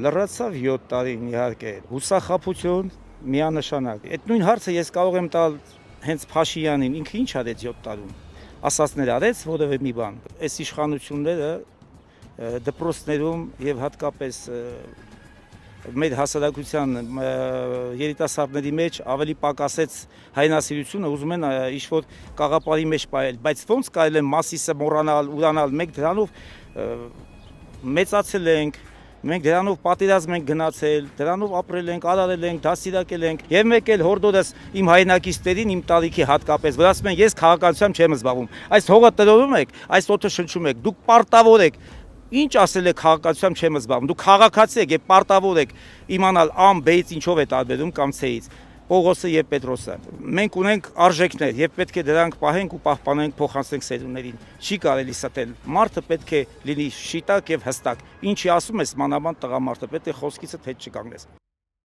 Լրացավ 7 տարին իհարկե, հուսախաբություն միանշանակ։ Այդ նույն հարցը ես կարող եմ տալ հենց Փաշինյանին, ինքը ինչ արեց 7 տարում։ Ասածներ արեց որևէ մի բան։ Այս իշխանությունները դպրոցներում եւ հատկապես մեր հասարակության երիտասարդների մեջ ավելի պակասեց հայրենասիրությունը, ուզում են ինչ-որ կաղապարի մեջ պահել, բայց ոնց կարելի է Մասիսը մոռանալ, ուրանալ, մենք դրանով մեծացել ենք, մենք դրանով պատերազմ ենք գնացել, դրանով ապրել ենք, արարել ենք, դաստիարակել ենք եւ մեկ էլ հորդորս իմ հայրենակիցներին, իմ տարիքի հատկապես, որ ասում են ես քաղաքացիությամբ չեմ զբաղվում, այս հողը տրորում եք, այս օդը շնչում եք, դուք պարտավոր եք Ինչ ասել եք քաղաքացիությամբ չեմ զբաղվում, դուք քաղաքացի եք եւ պարտավոր եք իմանալ ամ բեից ինչով է տարբերում կամ ցեից, Պողոսը եւ Պետրոսը։ Մենք ունենք արժեքներ եւ պետք է դրանք պահենք ու պահպանենք, փոխանցենք սերունդներին։ Չի կարելի ստել։ Մարդը պետք է լինի շիտակ եւ հստակ։ Ինչի ասում ես մանավանդ տղամարդը, պետք է խոսքիցդ հետ չկանգնես։